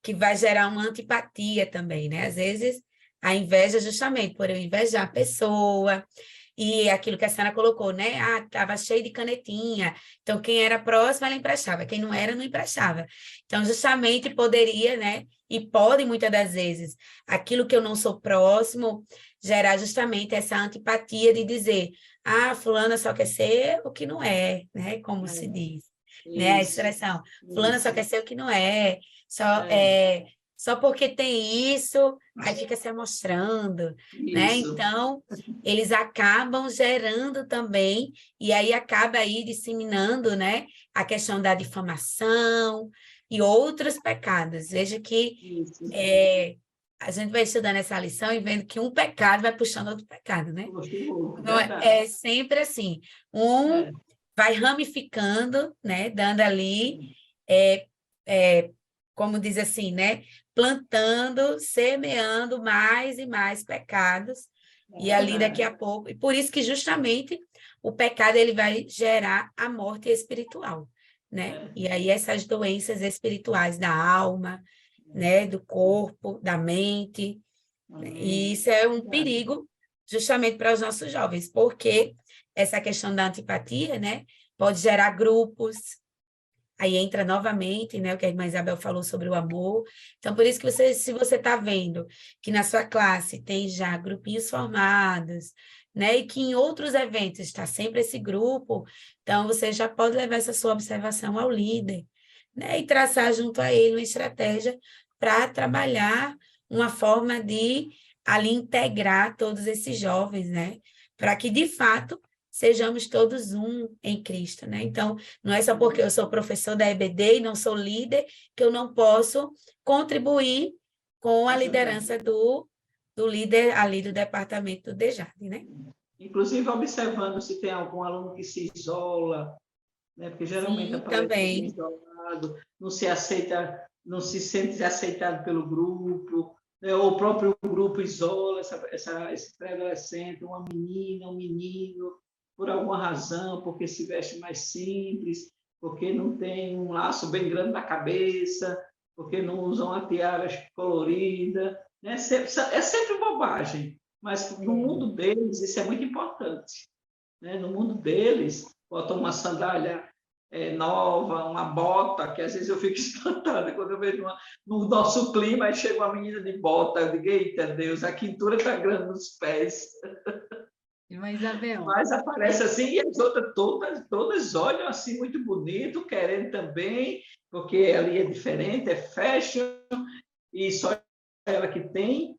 B: que vai gerar uma antipatia também, né? Às vezes, a inveja justamente por eu invejar a pessoa, e aquilo que a senhora colocou, né? Ah, estava cheio de canetinha, então quem era próximo, ela emprestava, quem não era, não emprestava. Então, justamente poderia, né? E pode, muitas das vezes, aquilo que eu não sou próximo, gerar justamente essa antipatia de dizer, ah, fulana só quer ser o que não é, né? Como se diz. Né, a expressão, fulana só quer ser o que não é, só porque tem isso, aí fica se amostrando, né? Então, eles acabam gerando também, e aí acaba aí disseminando, né, a questão da difamação e outros pecados. Veja que a gente vai estudando essa lição e vendo que um pecado vai puxando outro pecado, né? Então, é sempre assim, vai ramificando, né? Dando ali, como diz assim, né? Plantando, semeando mais e mais pecados, e ali daqui a pouco, e por isso que justamente o pecado ele vai gerar a morte espiritual, né? E aí essas doenças espirituais da alma, né? Do corpo, da mente, e isso é um perigo justamente para os nossos jovens, porque essa questão da antipatia, né, pode gerar grupos, aí entra novamente, né, o que a irmã Isabel falou sobre o amor. Então, por isso que se você está vendo que na sua classe tem já grupinhos formados, né, e que em outros eventos está sempre esse grupo, então você já pode levar essa sua observação ao líder, né, e traçar junto a ele uma estratégia para trabalhar uma forma de ali integrar todos esses jovens, né? Para que, de fato, sejamos todos um em Cristo, né? Então, não é só porque eu sou professor da EBD e não sou líder que eu não posso contribuir com a liderança do líder ali do departamento do DEJAD, né?
A: Inclusive, observando se tem algum aluno que se isola, né? Porque geralmente aparece isolado, não se aceita, não se sente aceitado pelo grupo, né? Ou o próprio grupo isola esse pré-adolescente, uma menina, um menino, por alguma razão, porque se veste mais simples, porque não tem um laço bem grande na cabeça, porque não usam uma tiara colorida, né? É sempre bobagem, mas no mundo deles isso é muito importante, né? No mundo deles, botam uma sandália nova, uma bota, que às vezes eu fico espantada quando eu vejo no nosso clima, aí chega uma menina de bota, eu digo, eita Deus, a quintura está grande nos pés.
C: Isabel.
A: Mas aparece assim, e as outras todas olham assim muito bonito, querendo também, porque ali é diferente, é fashion, e só ela que tem,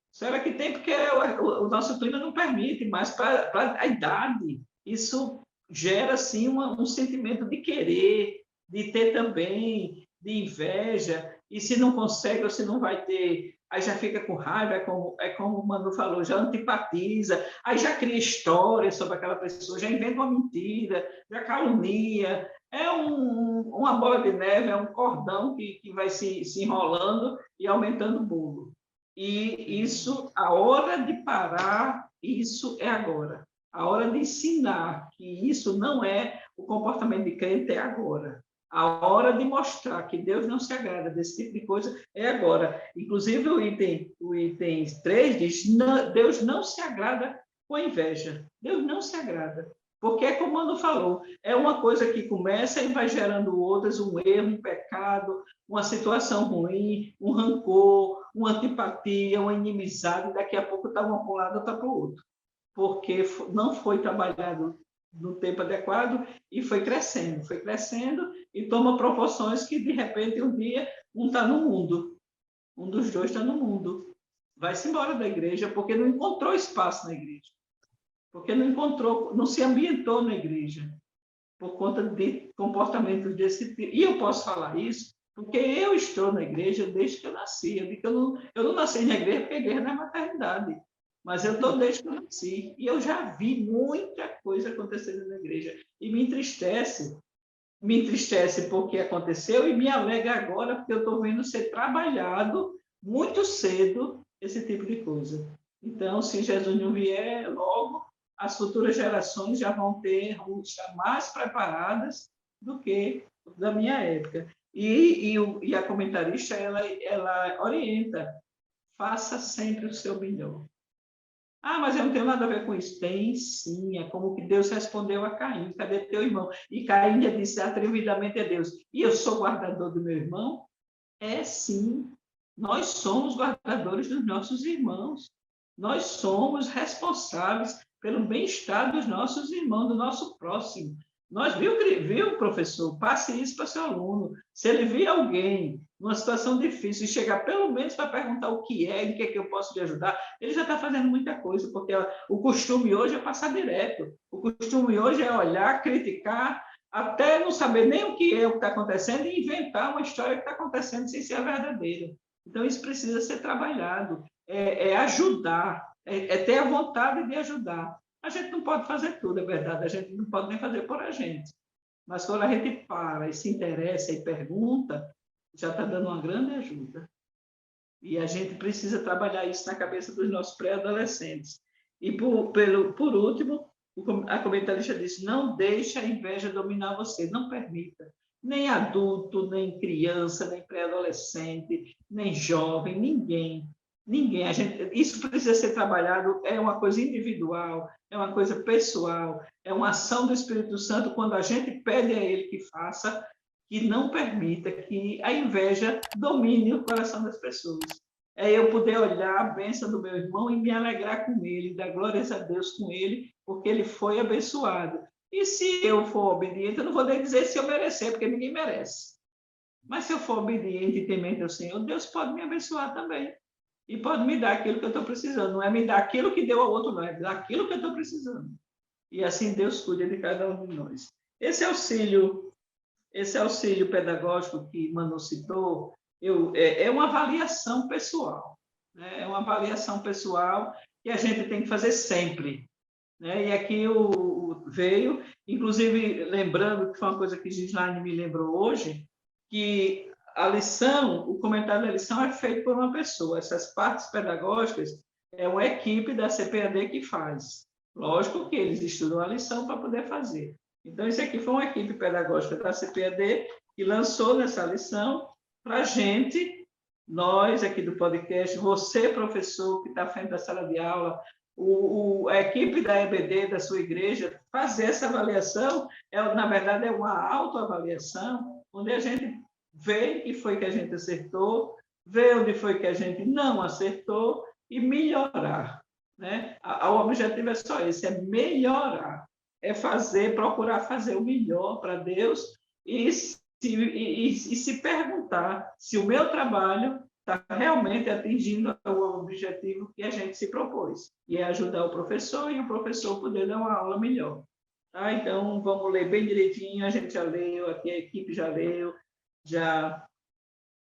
A: porque o nosso clima não permite, mas para a idade, isso gera, assim, um sentimento de querer, de ter também, de inveja, e se não consegue ou se não vai ter, aí já fica com raiva, é como o Manu falou, já antipatiza, aí já cria história sobre aquela pessoa, já inventa uma mentira, já calunia, é uma bola de neve, é um cordão que vai se enrolando e aumentando o bolo. E isso, a hora de parar, isso é agora. A hora de ensinar que isso não é o comportamento de crente é agora. A hora de mostrar que Deus não se agrada desse tipo de coisa é agora. Inclusive, o item 3 diz, Deus não se agrada com a inveja. Deus não se agrada. Porque, como o Mano falou, é uma coisa que começa e vai gerando outras, um erro, um pecado, uma situação ruim, um rancor, uma antipatia, uma inimizade, e daqui a pouco está uma para um lado, outra para o outro. Porque não foi trabalhado no tempo adequado e foi crescendo e toma proporções que, de repente, um dia, um está no mundo, um dos dois está no mundo, vai-se embora da igreja porque não encontrou espaço na igreja, porque não se ambientou na igreja, por conta de comportamentos desse tipo. E eu posso falar isso porque eu estou na igreja desde que eu nasci. Eu digo que eu não nasci na igreja porque a igreja não é maternidade, mas eu estou desde que eu nasci. E eu já vi muita coisa acontecendo na igreja. E me entristece. Me entristece porque aconteceu e me alegra agora porque eu estou vendo ser trabalhado muito cedo esse tipo de coisa. Então, se Jesus não vier logo, as futuras gerações já vão estar mais preparadas do que da minha época. E a comentarista, ela orienta, faça sempre o seu melhor. Ah, mas eu não tenho nada a ver com isso. Tem sim, é como que Deus respondeu a Caim, cadê teu irmão? E Caim disse atrevidamente a Deus, e eu sou guardador do meu irmão? É sim, nós somos guardadores dos nossos irmãos. Nós somos responsáveis pelo bem-estar dos nossos irmãos, do nosso próximo. Nós, viu, professor? Passe isso para seu aluno. Se ele vir alguém numa situação difícil e chegar pelo menos para perguntar o que é, em que é que eu posso lhe ajudar, ele já está fazendo muita coisa, porque o costume hoje é passar direto. O costume hoje é olhar, criticar, até não saber nem o que é o que está acontecendo e inventar uma história que está acontecendo sem ser a verdadeira. Então, isso precisa ser trabalhado, é ajudar, é ter a vontade de ajudar. A gente não pode fazer tudo, é verdade, a gente não pode nem fazer por a gente. Mas quando a gente para e se interessa e pergunta, já está dando uma grande ajuda. E a gente precisa trabalhar isso na cabeça dos nossos pré-adolescentes. E, por último, a comentarista disse, não deixe a inveja dominar você, não permita. Nem adulto, nem criança, nem pré-adolescente, nem jovem, ninguém. Ninguém. Isso precisa ser trabalhado, é uma coisa individual, é uma coisa pessoal, é uma ação do Espírito Santo quando a gente pede a ele que faça, que não permita que a inveja domine o coração das pessoas. É eu poder olhar a bênção do meu irmão e me alegrar com ele, dar glórias a Deus com ele, porque ele foi abençoado. E se eu for obediente, eu não vou nem dizer se eu merecer, porque ninguém merece. Mas se eu for obediente e temente ao Senhor, Deus pode me abençoar também. E pode me dar aquilo que eu estou precisando. Não é me dar aquilo que deu ao outro, não. É dar aquilo que eu estou precisando. E assim Deus cuida de cada um de nós. Esse auxílio pedagógico que Manu citou, é uma avaliação pessoal. Né? É uma avaliação pessoal que a gente tem que fazer sempre. Né? E aqui veio, inclusive, lembrando que foi uma coisa que Gislaine me lembrou hoje, que a lição, o comentário da lição é feito por uma pessoa. Essas partes pedagógicas é uma equipe da CPAD que faz. Lógico que eles estudam a lição para poder fazer. Então, isso aqui foi uma equipe pedagógica da CPAD que lançou nessa lição para a gente, nós aqui do podcast, você, professor, que está à frente da sala de aula, a equipe da EBD, da sua igreja, fazer essa avaliação, na verdade, é uma autoavaliação, onde a gente vê o que foi que a gente acertou, vê onde foi que a gente não acertou e melhorar. Né? O objetivo é só esse, é melhorar, é procurar fazer o melhor para Deus e se perguntar se o meu trabalho está realmente atingindo o objetivo que a gente se propôs, e é ajudar o professor e o professor poder dar uma aula melhor. Tá? Então, vamos ler bem direitinho, a gente já leu, aqui a equipe já leu, já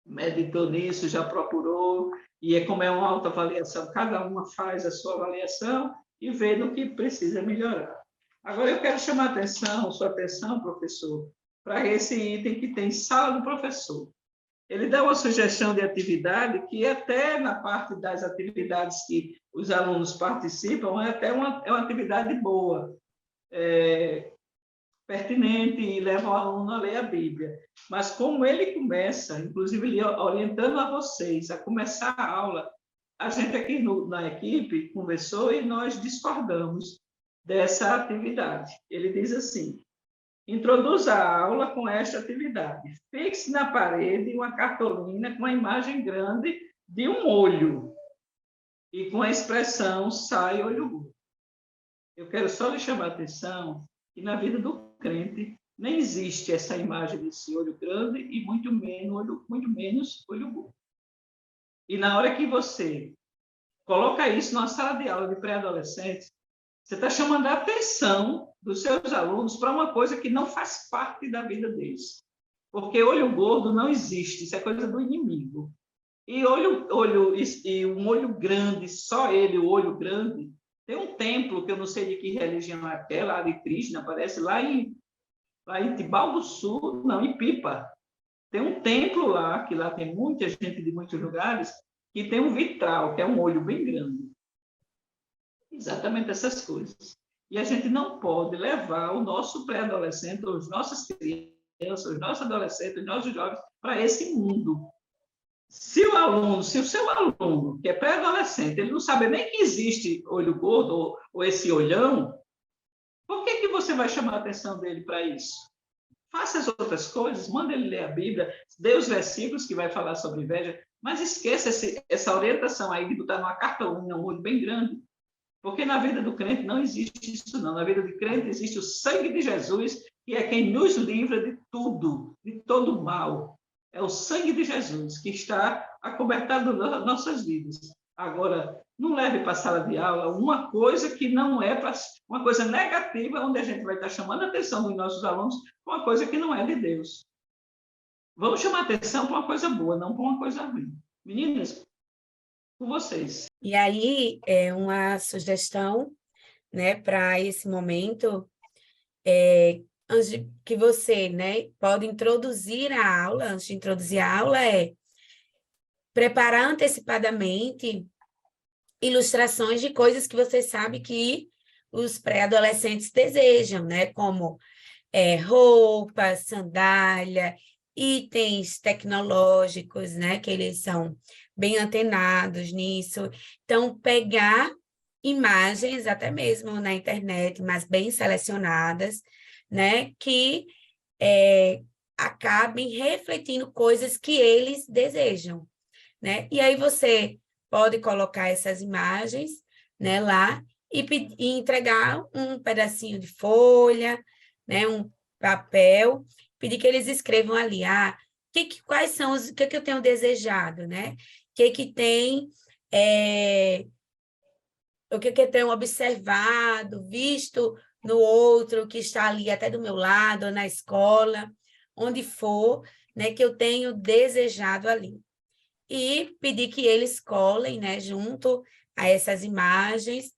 A: meditou nisso, já procurou, e como é uma autoavaliação, cada uma faz a sua avaliação e vê no que precisa melhorar. Agora, eu quero chamar sua atenção, professor, para esse item que tem sala do professor. Ele dá uma sugestão de atividade que até na parte das atividades que os alunos participam, é até uma atividade boa, pertinente e leva o aluno a ler a Bíblia. Mas como ele começa, inclusive ele orientando a vocês a começar a aula, a gente aqui na equipe conversou e nós discordamos dessa atividade. Ele diz assim, introduza a aula com esta atividade. Fixe na parede uma cartolina com a imagem grande de um olho e com a expressão sai olho gordo. Eu quero só lhe chamar a atenção que na vida do crente nem existe essa imagem desse olho grande e muito menos olho gordo. E na hora que você coloca isso numa sala de aula de pré-adolescentes, Você está chamando a atenção dos seus alunos para uma coisa que não faz parte da vida deles. Porque olho gordo não existe, isso é coisa do inimigo. E um olho grande, só ele, o olho grande, tem um templo, que eu não sei de que religião é aquela, de Krishna, aparece lá em Tibau do Sul, não, em Pipa. Tem um templo lá, que lá tem muita gente de muitos lugares, que tem um vitral, que é um olho bem grande. Exatamente essas coisas. E a gente não pode levar o nosso pré-adolescente, as nossas crianças, os nossos adolescentes, os nossos jovens, para esse mundo. Se o seu aluno, que é pré-adolescente, ele não sabe nem que existe olho gordo ou esse olhão, por que você vai chamar a atenção dele para isso? Faça as outras coisas, manda ele ler a Bíblia, dê os versículos que vai falar sobre inveja, mas esqueça essa orientação aí de botar numa cartolina um olho bem grande, porque na vida do crente não existe isso não. Na vida do crente existe o sangue de Jesus, que é quem nos livra de tudo, de todo mal. É o sangue de Jesus que está acobertado nas nossas vidas. Agora, não leve para a sala de aula uma coisa que não é uma coisa negativa, onde a gente vai estar chamando a atenção dos nossos alunos para uma coisa que não é de Deus. Vamos chamar a atenção para uma coisa boa, não para uma coisa ruim. Meninas, com vocês.
B: E aí, é uma sugestão, né, para esse momento, antes que você, né, pode introduzir a aula, antes de introduzir a aula, preparar antecipadamente ilustrações de coisas que você sabe que os pré-adolescentes desejam, né, como roupa, sandália, itens tecnológicos, né, que eles são bem antenados nisso. Então, pegar imagens, até mesmo na internet, mas bem selecionadas, né, que acabem refletindo coisas que eles desejam, né? E aí você pode colocar essas imagens, né, lá e entregar um pedacinho de folha, né, um papel, pedir que eles escrevam ali, quais são o que eu tenho desejado, né? O que eu tenho observado, visto no outro que está ali até do meu lado, na escola, onde for, né, que eu tenho desejado ali. E pedir que eles colhem, né, junto a essas imagens,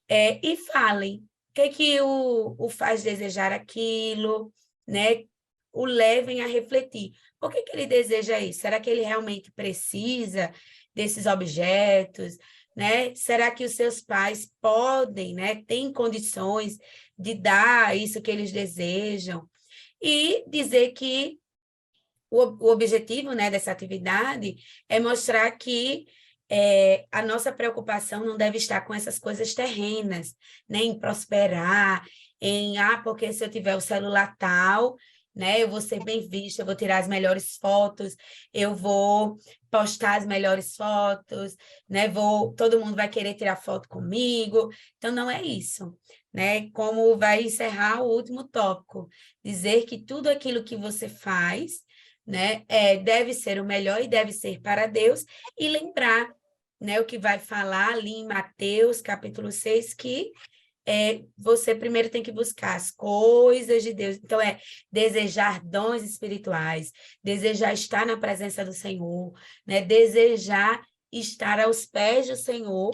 B: e falem o que o faz desejar aquilo, né? O levem a refletir. Por que ele deseja isso? Será que ele realmente precisa desses objetos, né? Será que os seus pais podem, né, têm condições de dar isso que eles desejam? E dizer que o objetivo, né, dessa atividade é mostrar que a nossa preocupação não deve estar com essas coisas terrenas, né, em prosperar, porque se eu tiver o celular tal, né, eu vou ser bem vista, eu vou tirar as melhores fotos, eu vou postar as melhores fotos, né, todo mundo vai querer tirar foto comigo. Então, não é isso, né? Como vai encerrar o último tópico, dizer que tudo aquilo que você faz, né, deve ser o melhor e deve ser para Deus, e lembrar, né, o que vai falar ali em Mateus, capítulo 6, que você primeiro tem que buscar as coisas de Deus. Então, desejar dons espirituais, desejar estar na presença do Senhor, né, desejar estar aos pés do Senhor.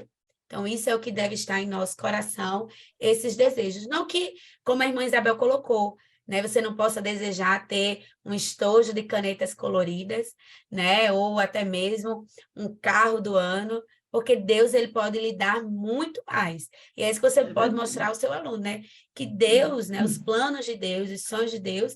B: Então, isso é o que deve estar em nosso coração, esses desejos. Não que, como a irmã Isabel colocou, né, você não possa desejar ter um estojo de canetas coloridas, né, ou até mesmo um carro do ano, porque Deus, ele pode lhe dar muito mais. E é isso que você pode mostrar ao seu aluno, né, que Deus, né, os planos de Deus, os sonhos de Deus,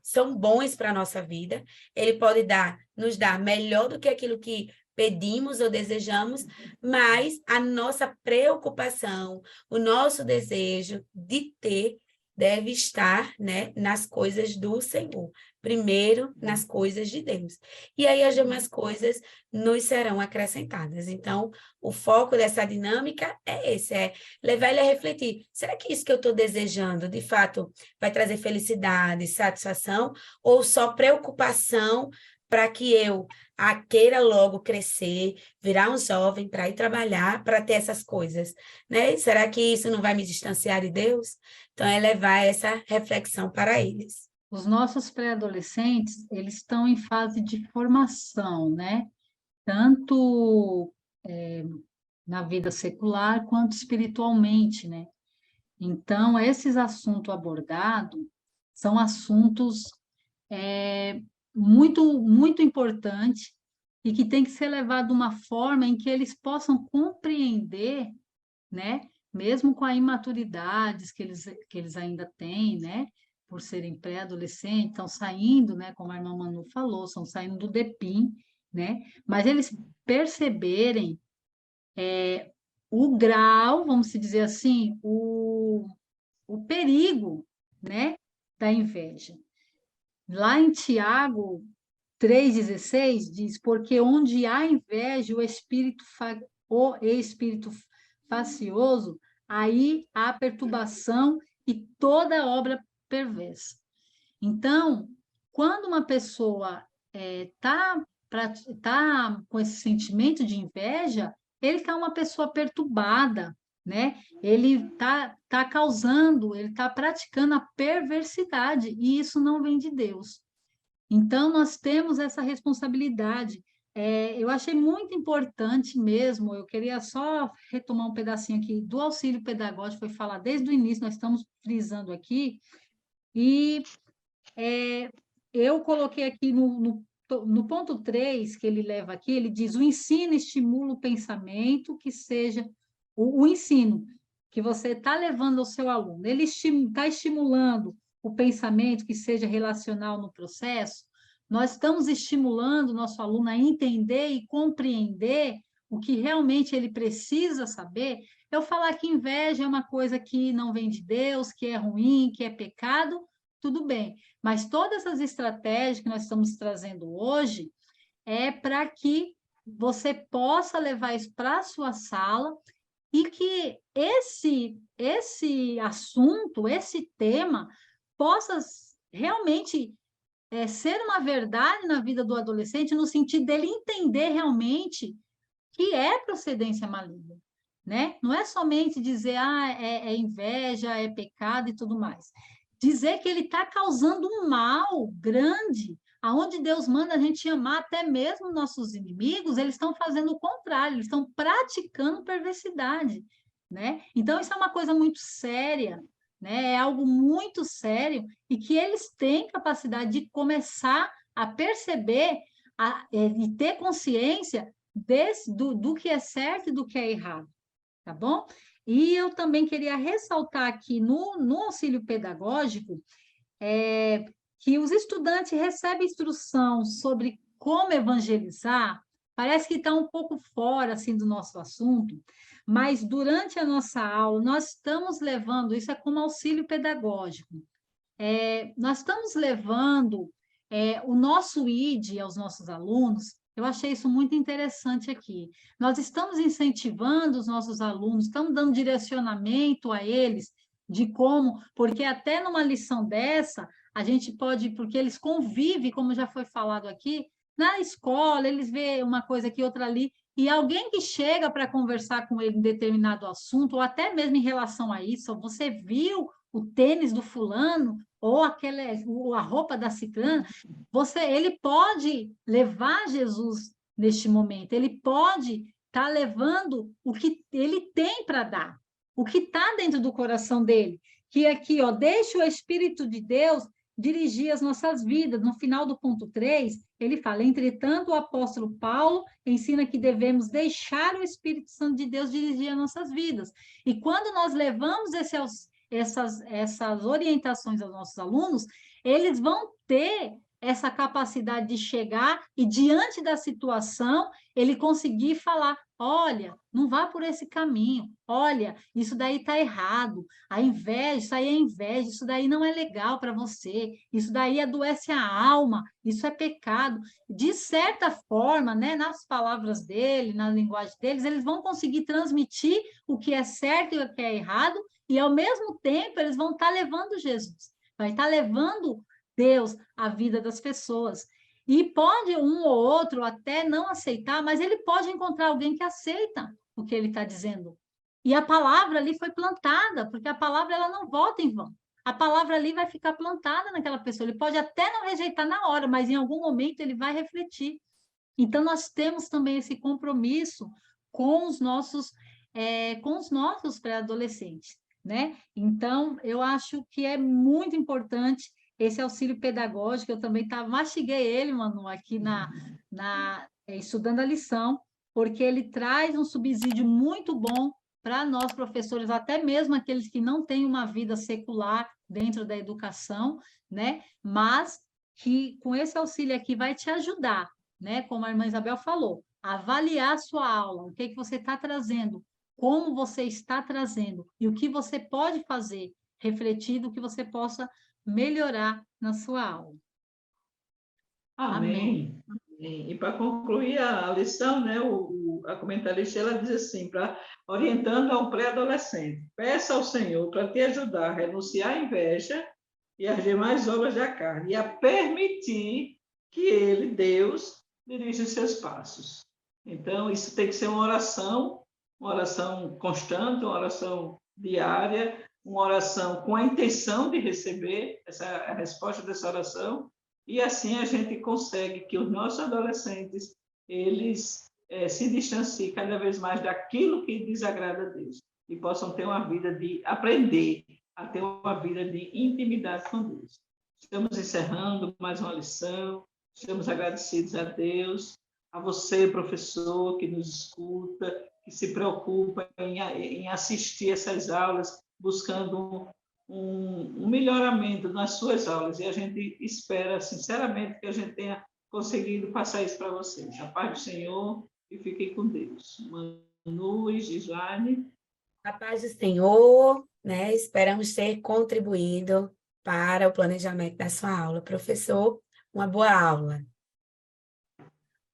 B: são bons para a nossa vida. Ele pode nos dar melhor do que aquilo que pedimos ou desejamos, mas a nossa preocupação, o nosso desejo de ter deve estar, né, nas coisas do Senhor. Primeiro, nas coisas de Deus. E aí as demais coisas nos serão acrescentadas. Então, o foco dessa dinâmica é esse, levar ele a refletir. Será que isso que eu estou desejando, de fato, vai trazer felicidade, satisfação, ou só preocupação para que eu queira logo crescer, virar um jovem para ir trabalhar, para ter essas coisas, né? Será que isso não vai me distanciar de Deus? Então, é levar essa reflexão para eles.
C: Os nossos pré-adolescentes, eles estão em fase de formação, né? Tanto na vida secular quanto espiritualmente, né? Então, esses assuntos abordados são assuntos muito importantes e que tem que ser levado de uma forma em que eles possam compreender, né? Mesmo com a imaturidade que eles ainda têm, né? Por serem pré-adolescentes, estão saindo, né? Como a irmã Manu falou, estão saindo do DEPIM, né? Mas eles perceberem o grau, vamos dizer assim, o perigo, né? Da inveja. Lá em Tiago 3,16 diz, porque onde há inveja, o espírito facioso, aí há perturbação e toda obra perversa. Então, quando uma pessoa está com esse sentimento de inveja, ele está uma pessoa perturbada, né? Ele tá causando, ele está praticando a perversidade, e isso não vem de Deus. Então, nós temos essa responsabilidade. Eu achei muito importante mesmo, eu queria só retomar um pedacinho aqui do auxílio pedagógico, foi falar desde o início, nós estamos frisando aqui, eu coloquei aqui no ponto 3, que ele leva aqui, ele diz, o ensino estimula o pensamento, que seja o ensino que você está levando ao seu aluno, ele está estimulando o pensamento que seja relacional no processo, nós estamos estimulando o nosso aluno a entender e compreender o que realmente ele precisa saber. Eu falar que inveja é uma coisa que não vem de Deus, que é ruim, que é pecado, tudo bem. Mas todas as estratégias que nós estamos trazendo hoje é para que você possa levar isso para a sua sala e que esse assunto, esse tema, possa realmente ser uma verdade na vida do adolescente, no sentido dele entender realmente que é procedência maligna, né? Não é somente dizer, é inveja, é pecado e tudo mais. Dizer que ele está causando um mal grande, aonde Deus manda a gente amar até mesmo nossos inimigos, eles estão fazendo o contrário, eles estão praticando perversidade, né? Então, isso é uma coisa muito séria, né? É algo muito sério e que eles têm capacidade de começar a perceber e ter consciência do que é certo e do que é errado, tá bom? E eu também queria ressaltar aqui no auxílio pedagógico que os estudantes recebem instrução sobre como evangelizar, parece que está um pouco fora assim, do nosso assunto, mas durante a nossa aula nós estamos levando, isso é como auxílio pedagógico, nós estamos levando o nosso ID aos nossos alunos. Eu achei isso muito interessante aqui. Nós estamos incentivando os nossos alunos, estamos dando direcionamento a eles de como, porque até numa lição dessa, a gente pode, porque eles convivem, como já foi falado aqui, na escola, eles veem uma coisa aqui, outra ali, e alguém que chega para conversar com ele em determinado assunto, ou até mesmo em relação a isso, você viu o tênis do fulano, ou a roupa da ciclana, ele pode levar Jesus neste momento, ele pode estar levando o que ele tem para dar, o que está dentro do coração dele, que aqui, deixa o Espírito de Deus dirigir as nossas vidas. No final do ponto 3, ele fala, entretanto, o apóstolo Paulo ensina que devemos deixar o Espírito Santo de Deus dirigir as nossas vidas. E quando nós levamos essas orientações aos nossos alunos, eles vão ter essa capacidade de chegar e, diante da situação, ele conseguir falar, olha, não vá por esse caminho, olha, isso daí está errado, a inveja, isso aí é inveja, isso daí não é legal para você, isso daí adoece a alma, isso é pecado. De certa forma, né, nas palavras dele, na linguagem deles, eles vão conseguir transmitir o que é certo e o que é errado, e, ao mesmo tempo, eles vão estar levando Jesus, vai estar levando Deus à vida das pessoas. E pode um ou outro até não aceitar, mas ele pode encontrar alguém que aceita o que ele está dizendo. E a palavra ali foi plantada, porque a palavra ela não volta em vão. A palavra ali vai ficar plantada naquela pessoa. Ele pode até não rejeitar na hora, mas em algum momento ele vai refletir. Então, nós temos também esse compromisso com os nossos pré-adolescentes, né? Então, eu acho que é muito importante esse auxílio pedagógico. Eu também mastiguei ele, Manu, aqui estudando a lição, porque ele traz um subsídio muito bom para nós, professores, até mesmo aqueles que não têm uma vida secular dentro da educação, né? Mas que com esse auxílio aqui vai te ajudar, né? Como a irmã Isabel falou, avaliar a sua aula, o que você está trazendo, como você está trazendo e o que você pode fazer, refletir do que você possa melhorar na sua aula.
A: Amém. Amém. E para concluir a lição, né, a comentarista ela diz assim, orientando ao pré-adolescente: peça ao Senhor para te ajudar a renunciar à inveja e às demais obras da carne, e a permitir que Ele, Deus, dirija os seus passos. Então, isso tem que ser uma oração constante, uma oração diária, uma oração com a intenção de receber a resposta dessa oração, e assim a gente consegue que os nossos adolescentes, eles se distanciem cada vez mais daquilo que desagrada a Deus e possam ter uma vida de aprender a ter uma vida de intimidade com Deus. Estamos encerrando mais uma lição, estamos agradecidos a Deus, a você, professor, que nos escuta, que se preocupa em assistir essas aulas, buscando um melhoramento nas suas aulas. E a gente espera, sinceramente, que a gente tenha conseguido passar isso para vocês. A paz do Senhor e fiquem com Deus. Manu e Gislaine.
B: A paz do Senhor, né? Esperamos ter contribuído para o planejamento da sua aula. Professor, uma boa aula.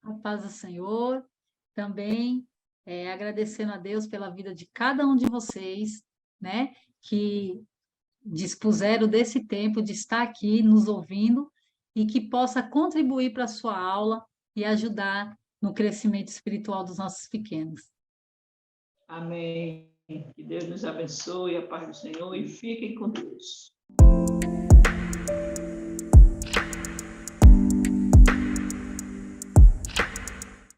C: A paz do Senhor, também agradecendo a Deus pela vida de cada um de vocês, né? Que dispuseram desse tempo de estar aqui nos ouvindo e que possa contribuir para a sua aula e ajudar no crescimento espiritual dos nossos pequenos.
A: Amém. Que Deus nos abençoe, a paz do Senhor, e fiquem com Deus.